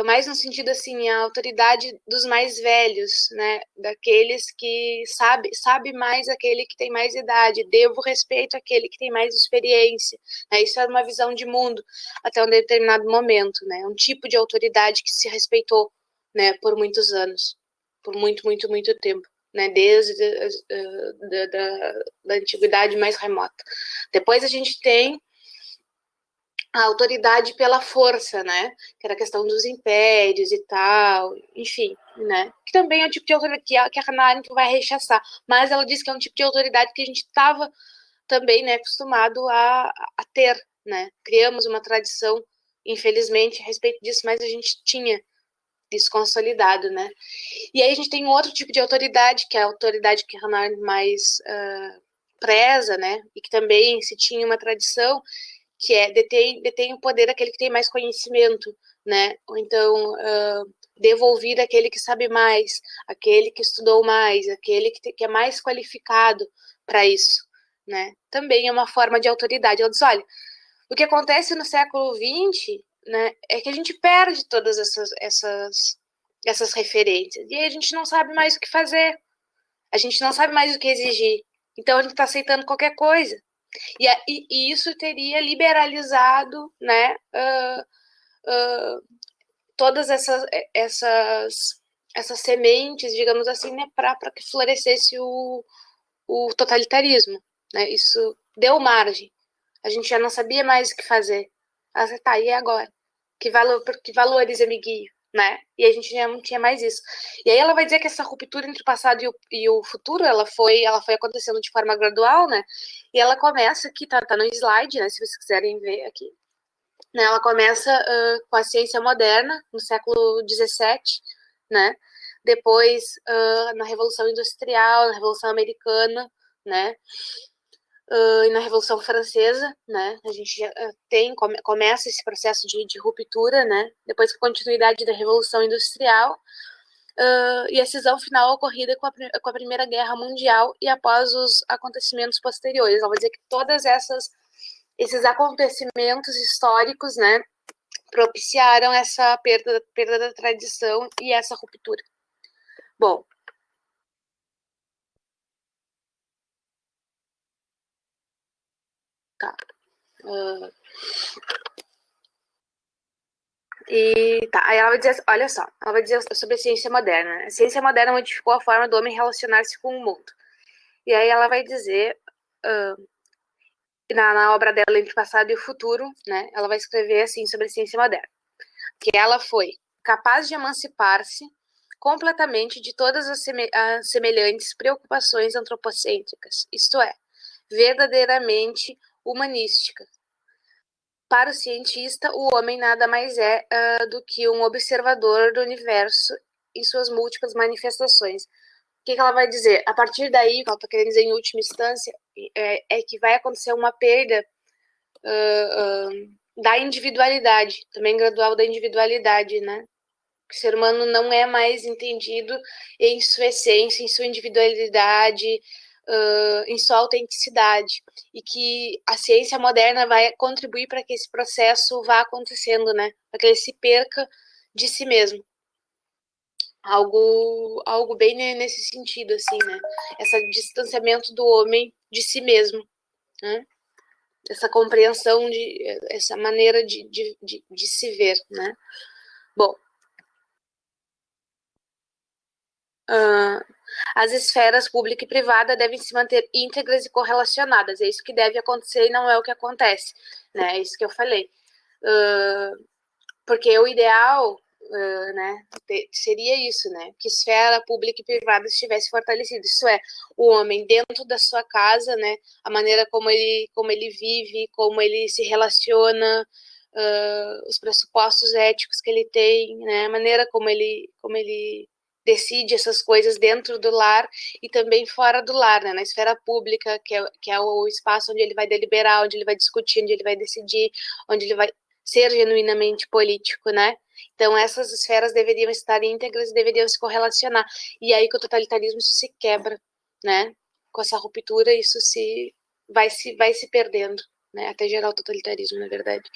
mais no sentido assim, a autoridade dos mais velhos, né, daqueles que sabe mais aquele que tem mais idade, devo respeito àquele que tem mais experiência, né? Isso era uma visão de mundo até um determinado momento, né? Um tipo de autoridade que se respeitou, né, por muitos anos, por muito tempo, né, desde da antiguidade mais remota. Depois a gente tem a autoridade pela força, né? Que era a questão dos impérios e tal, enfim, né? Que também é um tipo de autoridade que a Hannah Arendt vai rechaçar, mas ela diz que é um tipo de autoridade que a gente estava também, né, acostumado a ter, né? Criamos uma tradição, infelizmente, a respeito disso, mas a gente tinha isso consolidado, né? E aí a gente tem um outro tipo de autoridade, que é a autoridade que a Hannah Arendt mais preza, né? E que também se tinha uma tradição, que é detém o poder aquele que tem mais conhecimento, né? Ou então devolver aquele que sabe mais, aquele que estudou mais, aquele que é mais qualificado para isso, né? Também é uma forma de autoridade. Ela diz, olha, o que acontece no século XX, né, é que a gente perde todas essas referências e a gente não sabe mais o que fazer, a gente não sabe mais o que exigir, então a gente está aceitando qualquer coisa. E isso teria liberalizado, né, todas essas sementes, digamos assim, né, para que florescesse o totalitarismo, né? Isso deu margem. A gente já não sabia mais o que fazer. Tá, e agora? Que valores eu me guio, né? E a gente já não tinha mais isso. E aí ela vai dizer que essa ruptura entre o passado e o futuro, ela foi acontecendo de forma gradual, né? E ela começa aqui, tá no slide, né? Se vocês quiserem ver aqui. Né, ela começa com a ciência moderna, no século XVII, né? Depois, na Revolução Industrial, na Revolução Americana, né? E na Revolução Francesa, né? A gente já começa esse processo de ruptura, né? Depois com a continuidade da Revolução Industrial, e a cisão final ocorrida com a Primeira Guerra Mundial e após os acontecimentos posteriores. Ela vai dizer que todas esses acontecimentos históricos, né, propiciaram essa perda da tradição e essa ruptura. Bom, tá. Aí ela vai dizer, olha só, ela vai dizer sobre a ciência moderna. A ciência moderna modificou a forma do homem relacionar-se com o mundo. E aí ela vai dizer, na obra dela Entre o Passado e o Futuro, né, ela vai escrever assim sobre a ciência moderna, que ela foi capaz de emancipar-se completamente de todas as semelhantes preocupações antropocêntricas, isto é, verdadeiramente humanística. Para o cientista, o homem nada mais é do que um observador do universo em suas múltiplas manifestações. O que ela vai dizer? A partir daí, o que ela está querendo dizer em última instância, é que vai acontecer uma perda da individualidade, também gradual da individualidade, né? O ser humano não é mais entendido em sua essência, em sua individualidade, em sua autenticidade, e que a ciência moderna vai contribuir para que esse processo vá acontecendo, né? Para que ele se perca de si mesmo. algo bem nesse sentido, assim, né? Esse distanciamento do homem de si mesmo, né? Essa compreensão, essa maneira de se ver, né? Bom, as esferas pública e privada devem se manter íntegras e correlacionadas. É isso que deve acontecer e não é o que acontece, né? É isso que eu falei. Porque o ideal, né, seria isso, né? Que esfera pública e privada estivesse fortalecida. Isso é, o homem dentro da sua casa, né? A maneira como ele vive, como ele se relaciona, os pressupostos éticos que ele tem, né? A maneira como ele decide essas coisas dentro do lar e também fora do lar, né? Na esfera pública, que é o espaço onde ele vai deliberar, onde ele vai discutir, onde ele vai decidir, onde ele vai ser genuinamente político, né? Então, essas esferas deveriam estar íntegras e deveriam se correlacionar. E aí, com o totalitarismo, isso se quebra, né? Com essa ruptura, isso vai se perdendo, né? Até gerar o totalitarismo, na verdade.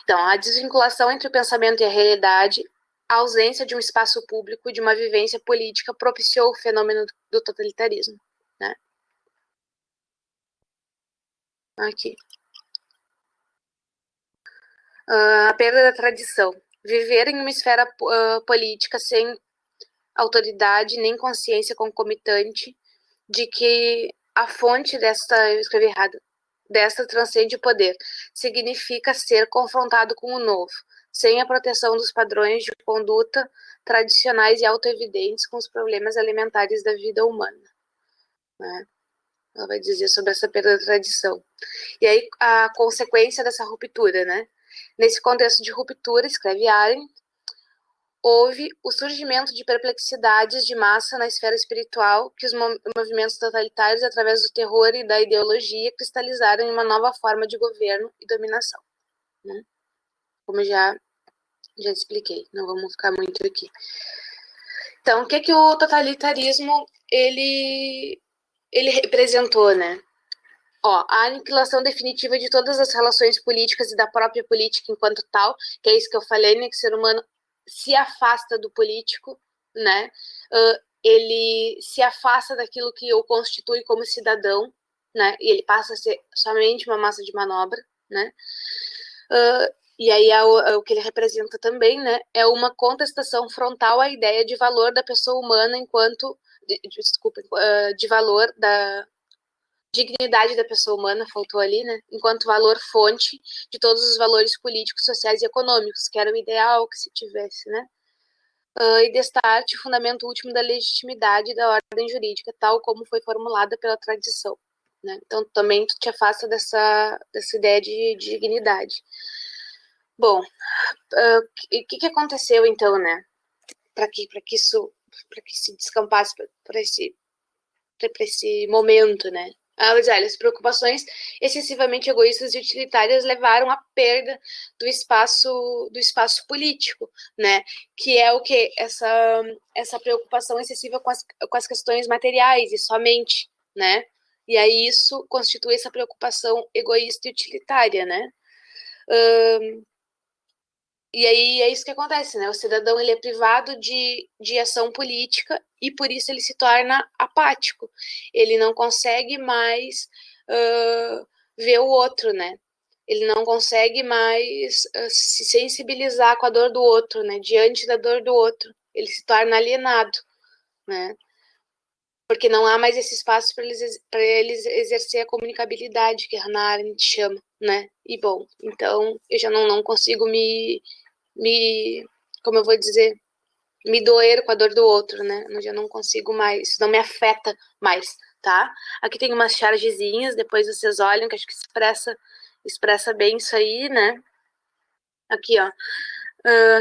Então, a desvinculação entre o pensamento e a realidade, a ausência de um espaço público e de uma vivência política propiciou o fenômeno do totalitarismo, né? Aqui. A perda da tradição. Viver em uma esfera política sem autoridade nem consciência concomitante de que a fonte eu escrevi errado, desta transcende o poder. Significa ser confrontado com o novo, sem a proteção dos padrões de conduta tradicionais e autoevidentes com os problemas alimentares da vida humana, né? Ela vai dizer sobre essa perda da tradição. E aí, a consequência dessa ruptura, né? Nesse contexto de ruptura, escreve Arendt, houve o surgimento de perplexidades de massa na esfera espiritual que os movimentos totalitários, através do terror e da ideologia, cristalizaram em uma nova forma de governo e dominação, né? Como já expliquei, não vamos ficar muito aqui. Então, o que o totalitarismo ele representou, né? A aniquilação definitiva de todas as relações políticas e da própria política enquanto tal, que é isso que eu falei, né, que o ser humano se afasta do político, né? Ele se afasta daquilo que o constitui como cidadão, né? E ele passa a ser somente uma massa de manobra, né? E aí o que ele representa também, né, é uma contestação frontal à ideia de valor da pessoa humana enquanto, de valor da dignidade da pessoa humana, faltou ali, né, enquanto valor fonte de todos os valores políticos, sociais e econômicos, que era o ideal que se tivesse, né, e destarte o fundamento último da legitimidade da ordem jurídica, tal como foi formulada pela tradição, né. Então, também tu te afasta dessa ideia de dignidade. Bom, o que aconteceu então, né, para que se descampasse para esse momento, né? As preocupações excessivamente egoístas e utilitárias levaram à perda do espaço político, né? Que é o que essa preocupação excessiva com as questões materiais e somente, né? E aí isso constitui essa preocupação egoísta e utilitária, né? E aí é isso que acontece, né? O cidadão ele é privado de ação política e por isso ele se torna apático. Ele não consegue mais ver o outro, né? Ele não consegue mais se sensibilizar com a dor do outro, né? Diante da dor do outro. Ele se torna alienado, né? Porque não há mais esse espaço para eles exercer a comunicabilidade que a Hannah Arendt chama, né? E bom, então eu já não consigo como eu vou dizer, me doer com a dor do outro, né? Eu já não consigo mais, não me afeta mais, tá? Aqui tem umas chargezinhas, depois vocês olham, que acho que expressa bem isso aí, né? Aqui, ó.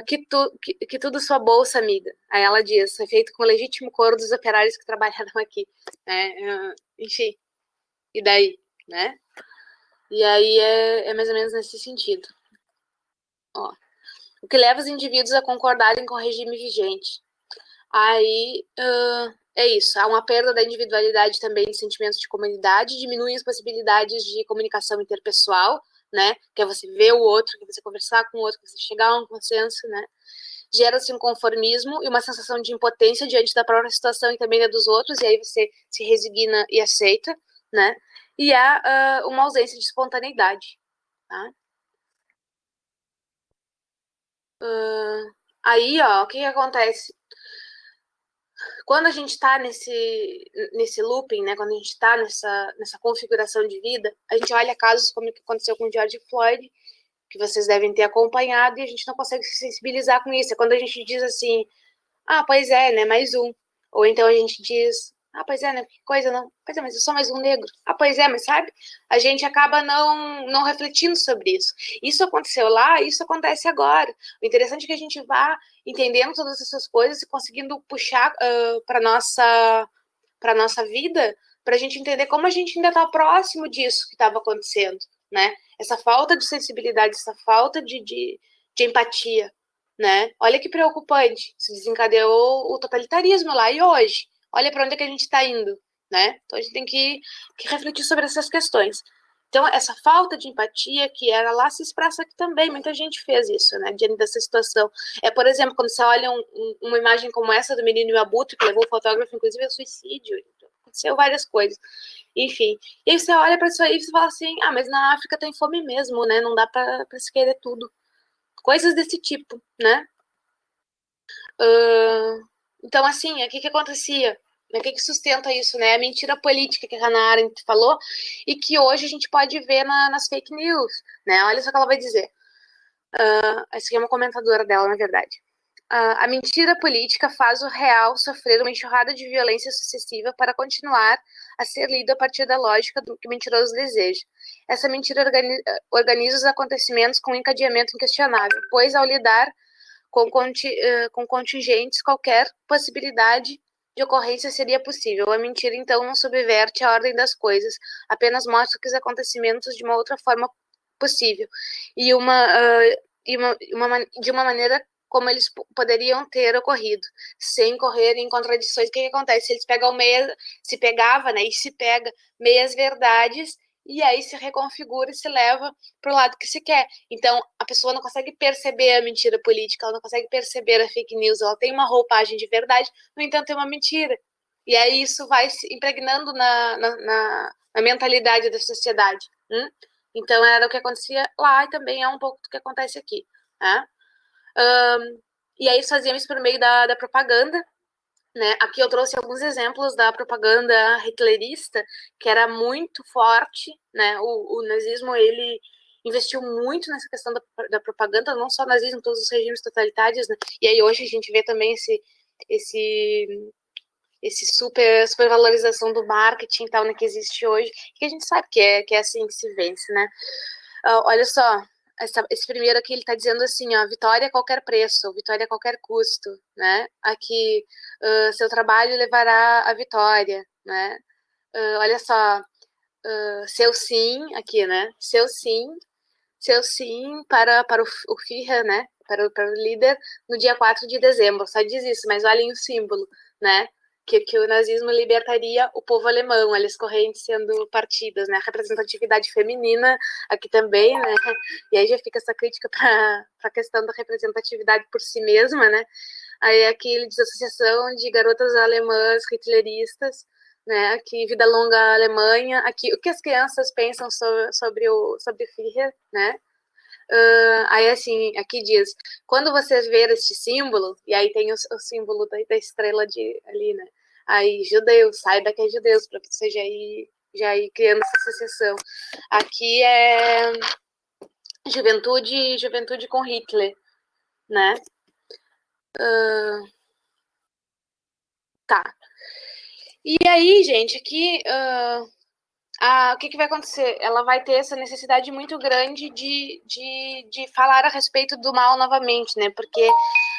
Que tudo sua bolsa, amiga. Aí ela diz, foi feito com o legítimo coro dos operários que trabalharam aqui. Enfim, e daí, né? E aí é mais ou menos nesse sentido. Ó. O que leva os indivíduos a concordarem com o regime vigente. Aí é isso, há uma perda da individualidade também de sentimentos de comunidade, diminuem as possibilidades de comunicação interpessoal, né? Que é você ver o outro, que é você conversar com o outro, que é você chegar a um consenso, né? gera-se um conformismo e uma sensação de impotência diante da própria situação e também da dos outros, e aí você se resigna e aceita, né? E há uma ausência de espontaneidade, tá? Aí, ó, o que acontece? Quando a gente está nesse looping, né, quando a gente está nessa configuração de vida, a gente olha casos como o que aconteceu com o George Floyd, que vocês devem ter acompanhado, e a gente não consegue se sensibilizar com isso. É quando a gente diz assim, ah, pois é, né, mais um. Ou então a gente diz, ah, pois é, né, que coisa, não. Pois é, mas eu sou mais um negro. Ah, pois é, mas sabe? A gente acaba não refletindo sobre isso. Isso aconteceu lá, isso acontece agora. O interessante é que a gente vá entendendo todas essas coisas e conseguindo puxar para nossa vida, para a gente entender como a gente ainda está próximo disso que estava acontecendo, né? Essa falta de sensibilidade, essa falta de empatia, né? Olha que preocupante. Se desencadeou o totalitarismo lá e hoje. Olha para onde é que a gente está indo, né? Então a gente tem que refletir sobre essas questões. Então, essa falta de empatia que era lá se expressa aqui também. Muita gente fez isso, né? Diante dessa situação. Por exemplo, quando você olha uma imagem como essa do menino e o abutre, que levou o fotógrafo, inclusive, ao suicídio. Aconteceu várias coisas. Enfim. E aí você olha para isso aí e você fala assim, ah, mas na África tem fome mesmo, né? Não dá para se querer tudo. Coisas desse tipo, né? Então, assim, o que acontecia? O que sustenta isso, né? A mentira política que a Hannah Arendt falou e que hoje a gente pode ver nas fake news, né? Olha só o que ela vai dizer. Essa aqui é uma comentadora dela, na verdade. A mentira política faz o real sofrer uma enxurrada de violência sucessiva para continuar a ser lido a partir da lógica do que o mentiroso deseja. Essa mentira organiza os acontecimentos com um encadeamento inquestionável, pois ao lidar com contingentes, qualquer possibilidade de ocorrência seria possível. A mentira, então, não subverte a ordem das coisas, apenas mostra que os acontecimentos de uma outra forma possível e de uma maneira como eles poderiam ter ocorrido, sem correr em contradições. O que acontece? Eles pegam se pegava, né, e se pega meias verdades, e aí se reconfigura e se leva para o lado que se quer. Então, a pessoa não consegue perceber a mentira política, ela não consegue perceber a fake news, ela tem uma roupagem de verdade, no entanto, é uma mentira. E aí isso vai se impregnando na mentalidade da sociedade. Então, era o que acontecia lá e também é um pouco do que acontece aqui. Né? E aí eles faziam isso por meio da propaganda, né? Aqui eu trouxe alguns exemplos da propaganda hitlerista, que era muito forte, né? O nazismo, ele investiu muito nessa questão da propaganda, não só o nazismo, todos os regimes totalitários, né? E aí hoje a gente vê também esse super valorização do marketing e tal, né, que existe hoje, que a gente sabe que é assim que se vence, né? Olha só, esse primeiro aqui, ele está dizendo assim, ó, vitória a qualquer preço, vitória a qualquer custo, né? Aqui, seu trabalho levará à vitória, né? Olha só, seu sim, aqui, né? Seu sim para o Führer, né? Para o líder, no dia 4 de dezembro. Só diz isso, mas olhem o símbolo, né? Que o nazismo libertaria o povo alemão, as correntes sendo partidas, né? A representatividade feminina aqui também, né? E aí já fica essa crítica para a questão da representatividade por si mesma, né? Aí aqui ele diz Associação de Garotas Alemãs Hitleristas, né? Aqui Vida Longa Alemanha, aqui o que as crianças pensam sobre Führer, né? Aí assim, aqui diz, quando você ver este símbolo, e aí tem o símbolo da estrela ali, né? Aí, judeus, saiba que é judeus, para você já ir criando essa associação. Aqui é juventude com Hitler, né? Tá. E aí, gente, aqui o que vai acontecer? Ela vai ter essa necessidade muito grande de falar a respeito do mal novamente, né? Porque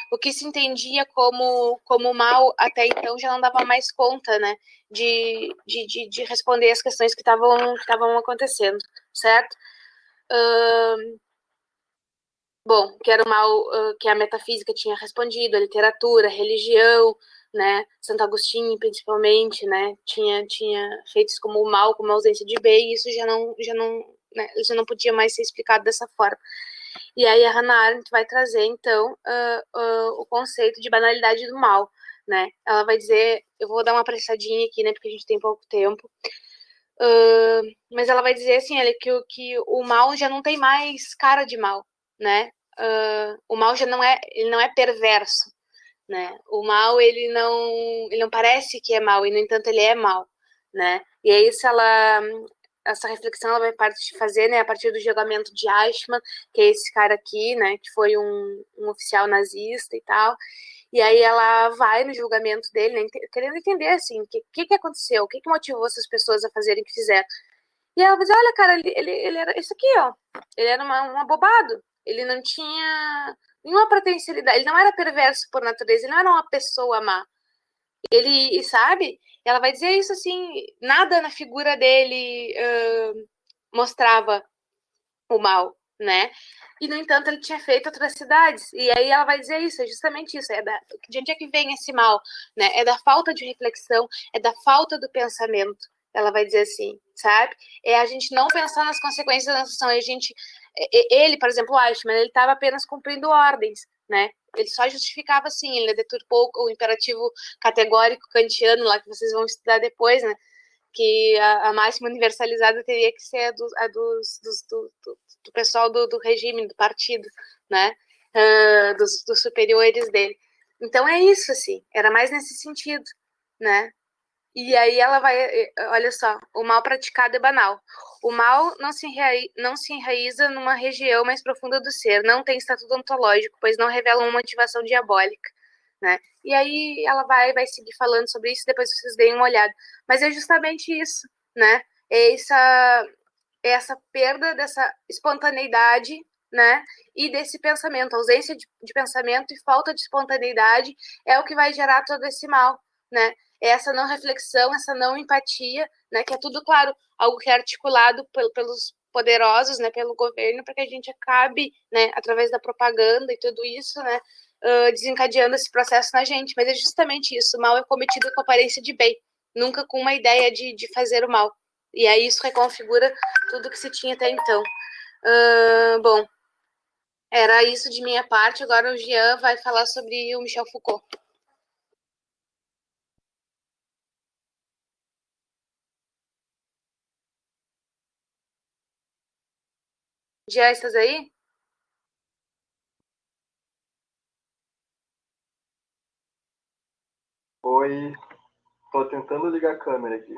o que se entendia como mal até então já não dava mais conta, né? De responder as questões que estavam acontecendo, certo? Bom, que era o mal que a metafísica tinha respondido, a literatura, a religião, né? Santo Agostinho, principalmente, né? Tinha feitos como o mal, como a ausência de bem, e isso já não podia mais ser explicado dessa forma. E aí a Hannah Arendt vai trazer, então, o conceito de banalidade do mal, né? Ela vai dizer, eu vou dar uma apressadinha aqui, né, porque a gente tem pouco tempo, mas ela vai dizer, assim, que o mal já não tem mais cara de mal, né? O mal já não é, ele não é perverso, né? O mal, ele não parece que é mal, e no entanto ele é mal, né? E aí essa reflexão ela vai fazer, né, a partir do julgamento de Eichmann, que é esse cara aqui, né, que foi um oficial nazista e tal. E aí ela vai no julgamento dele, né, querendo entender, assim, o que aconteceu, o que motivou essas pessoas a fazerem o que fizeram. E ela vai dizer, olha, cara, ele era isso aqui, ó. Ele era um abobado. Ele não tinha nenhuma potencialidade. Ele não era perverso por natureza. Ele não era uma pessoa má. Ele, sabe? Ela vai dizer isso assim, nada na figura dele mostrava o mal, né? E, no entanto, ele tinha feito atrocidades. E aí ela vai dizer isso, é justamente isso. De onde é que vem esse mal? Né? É da falta de reflexão, é da falta do pensamento. Ela vai dizer assim, sabe? É a gente não pensar nas consequências da ação. Ele, por exemplo, o Eichmann, ele estava apenas cumprindo ordens, né? Ele só justificava assim, ele deturpou o imperativo categórico kantiano lá, que vocês vão estudar depois, né? Que a máxima universalizada teria que ser do pessoal do regime, do partido, né? Dos superiores dele. Então é isso, assim, era mais nesse sentido, né? E aí ela vai, olha só, o mal praticado é banal. O mal não se enraiza numa região mais profunda do ser, não tem estatuto ontológico, pois não revela uma motivação diabólica, né? E aí ela vai seguir falando sobre isso, depois vocês deem uma olhada. Mas é justamente isso, né? É essa perda dessa espontaneidade, né? E desse pensamento, ausência de pensamento e falta de espontaneidade é o que vai gerar todo esse mal, né? Essa não reflexão, essa não empatia, né? Que é tudo, claro, algo que é articulado pelos poderosos, né? Pelo governo, para que a gente acabe, né? Através da propaganda e tudo isso, né? Desencadeando esse processo na gente. Mas é justamente isso, o mal é cometido com aparência de bem, nunca com uma ideia de fazer o mal. E aí isso reconfigura tudo que se tinha até então. Bom, era isso de minha parte. Agora o Jean vai falar sobre o Michel Foucault. Jean, estás aí? Oi, tô tentando ligar a câmera aqui.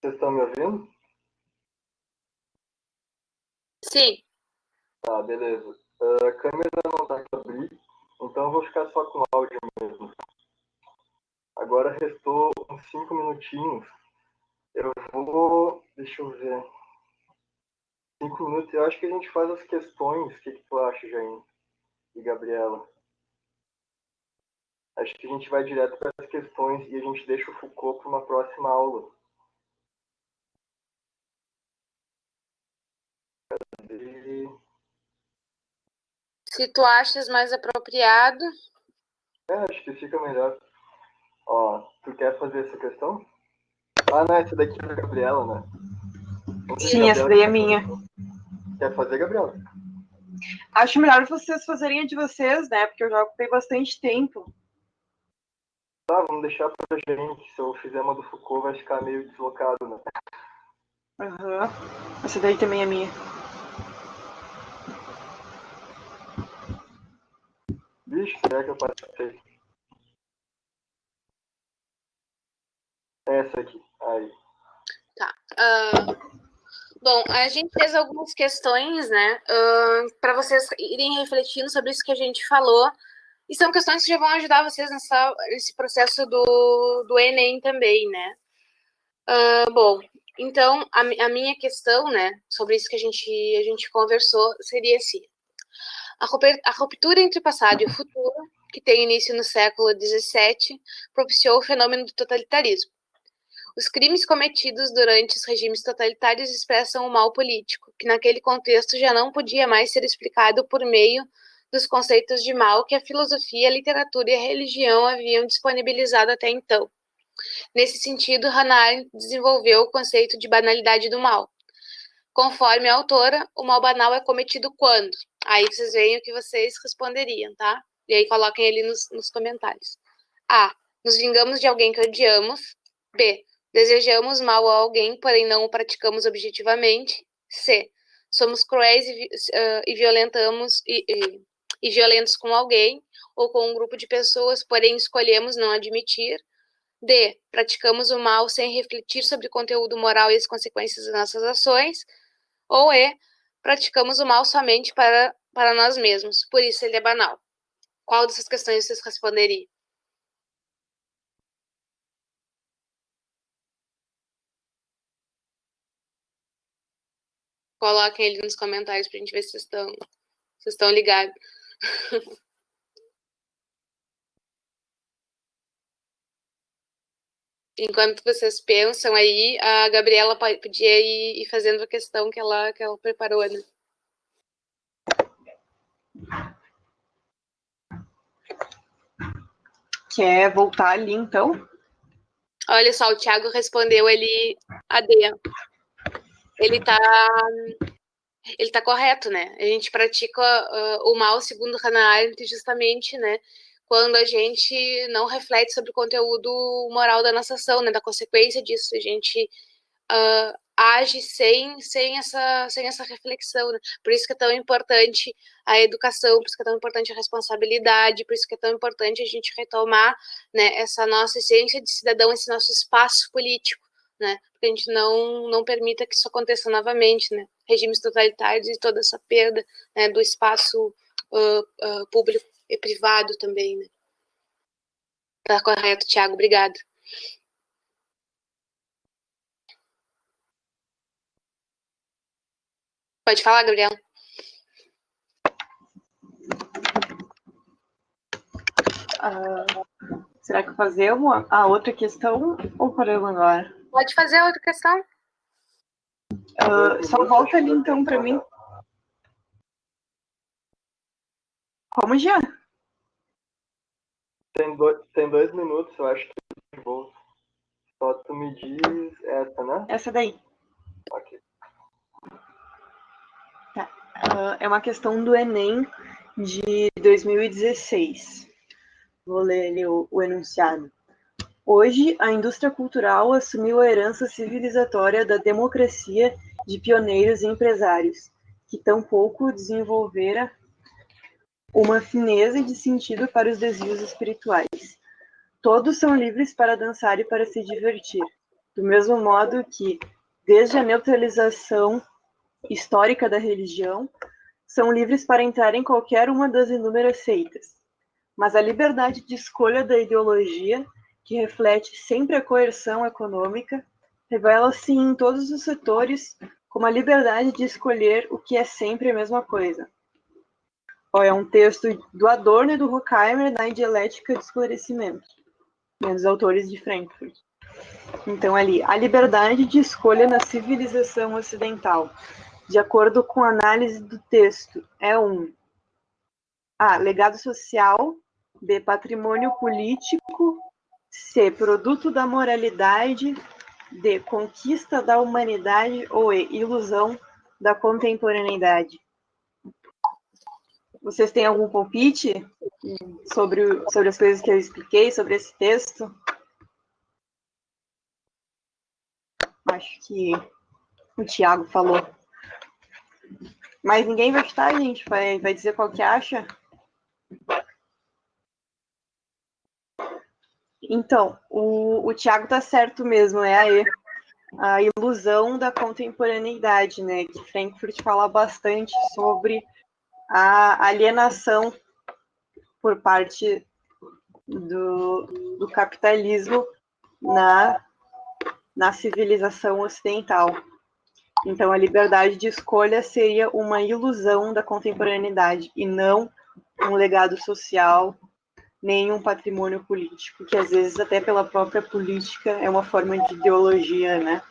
Vocês estão me ouvindo? Sim. Tá, beleza. A câmera não dá pra abrir, então eu vou ficar só com áudio mesmo. Agora restou uns 5 minutinhos. Eu vou. Deixa eu ver. 5 minutos, eu acho que a gente faz as questões. O que tu acha, Jair e Gabriela? Acho que a gente vai direto para as questões e a gente deixa o Foucault para uma próxima aula. E... Se tu achas mais apropriado. acho que fica melhor. Ó, tu quer fazer essa questão? Ah, não, essa daqui é da Gabriela, né? Sim, essa daí é minha. Quer fazer, Gabriela? Acho melhor vocês fazerem a de vocês, né? Porque eu já ocupei bastante tempo. Tá, vamos deixar pra gente. Se eu fizer uma do Foucault, vai ficar meio deslocado, né? Aham. Essa daí também é minha. Vixe, será que eu passei? Essa aqui. Aí. Tá. Bom, a gente fez algumas questões, né? Para vocês irem refletindo sobre isso que a gente falou. E são questões que já vão ajudar vocês nesse processo do Enem também, né? Bom, então, a minha questão, né, sobre isso que a gente conversou, seria assim. A ruptura entre o passado e o futuro, que tem início no século XVII, propiciou o fenômeno do totalitarismo. Os crimes cometidos durante os regimes totalitários expressam o mal político, que naquele contexto já não podia mais ser explicado por meio dos conceitos de mal que a filosofia, a literatura e a religião haviam disponibilizado até então. Nesse sentido, Hannah Arendt desenvolveu o conceito de banalidade do mal. Conforme a autora, o mal banal é cometido quando? Aí vocês veem o que vocês responderiam, tá? E aí coloquem ele nos comentários. A. Nos vingamos de alguém que odiamos. B. Desejamos mal a alguém, porém não o praticamos objetivamente. C. Somos cruéis e violentos com alguém ou com um grupo de pessoas, porém escolhemos não admitir. D. Praticamos o mal sem refletir sobre o conteúdo moral e as consequências das nossas ações. Ou E. Praticamos o mal somente para nós mesmos, por isso ele é banal. Qual dessas questões vocês responderiam? Coloquem ele nos comentários pra gente ver se vocês estão ligados. Enquanto vocês pensam aí, a Gabriela podia ir fazendo a questão que ela preparou, né? Quer voltar ali, então? Olha só, o Thiago respondeu ele a D. Ele tá correto, né? A gente pratica o mal, segundo Hannah Arendt, justamente, né? Quando a gente não reflete sobre o conteúdo moral da nossa ação, né? Da consequência disso, a gente age sem essa reflexão, né? Por isso que é tão importante a educação, por isso que é tão importante a responsabilidade, por isso que é tão importante a gente retomar, né, essa nossa essência de cidadão, esse nosso espaço político, né? Porque a gente não permita que isso aconteça novamente, né? Regimes totalitários e toda essa perda, né, do espaço público e privado também, né? Tá correto, Thiago, obrigado. Pode falar, Gabriel. Será que eu fazer a outra questão ou paramos agora? Pode fazer a outra questão. Só volta ali, então, para mim. Como já? Tem 2 minutos, eu acho que eu vou. Só tu me diz essa, né? Essa daí. Ok. Tá. É uma questão do Enem de 2016. Vou ler ali o enunciado. Hoje, a indústria cultural assumiu a herança civilizatória da democracia de pioneiros e empresários, que tampouco desenvolvera uma fineza de sentido para os desvios espirituais. Todos são livres para dançar e para se divertir, do mesmo modo que, desde a neutralização histórica da religião, são livres para entrar em qualquer uma das inúmeras seitas. Mas a liberdade de escolha da ideologia, que reflete sempre a coerção econômica, revela-se em todos os setores como a liberdade de escolher o que é sempre a mesma coisa. É um texto do Adorno e do Horkheimer na Dialética do Esclarecimento, dos autores de Frankfurt. Então, ali, a liberdade de escolha na civilização ocidental, de acordo com a análise do texto, é A. Legado social. B. Patrimônio político. C. Produto da moralidade. D. Conquista da humanidade. Ou E. Ilusão da contemporaneidade. Vocês têm algum palpite sobre as coisas que eu expliquei, sobre esse texto? Acho que o Thiago falou. Mas ninguém vai chutar, gente? Vai dizer qual que acha? Então, o Thiago tá certo mesmo, é a ilusão da contemporaneidade, né? Que Frankfurt fala bastante sobre a alienação por parte do capitalismo na civilização ocidental. Então, a liberdade de escolha seria uma ilusão da contemporaneidade e não um legado social, nem um patrimônio político, que às vezes até pela própria política é uma forma de ideologia, né?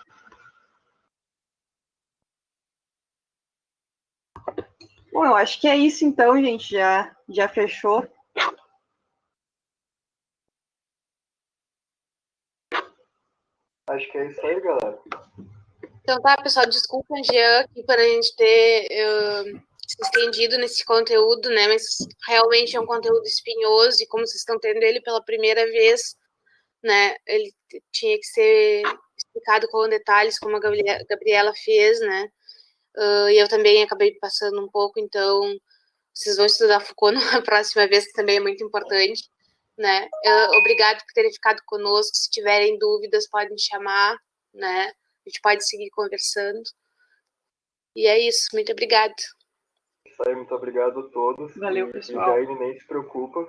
Bom, eu acho que é isso então, gente. Já fechou. Acho que é isso aí, galera. Então tá, pessoal, desculpa, Jean, aqui para a gente ter se estendido nesse conteúdo, né? Mas realmente é um conteúdo espinhoso e como vocês estão tendo ele pela primeira vez, né? Ele tinha que ser explicado com detalhes, como a Gabriela fez, né? E eu também acabei passando um pouco, então vocês vão estudar Foucault na próxima vez, que também é muito importante, né? Obrigado por terem ficado conosco. Se tiverem dúvidas, podem chamar, né? A gente pode seguir conversando. E é isso. Muito obrigado. Isso aí, muito obrigado a todos. Valeu, e pessoal. Jaine nem se preocupa,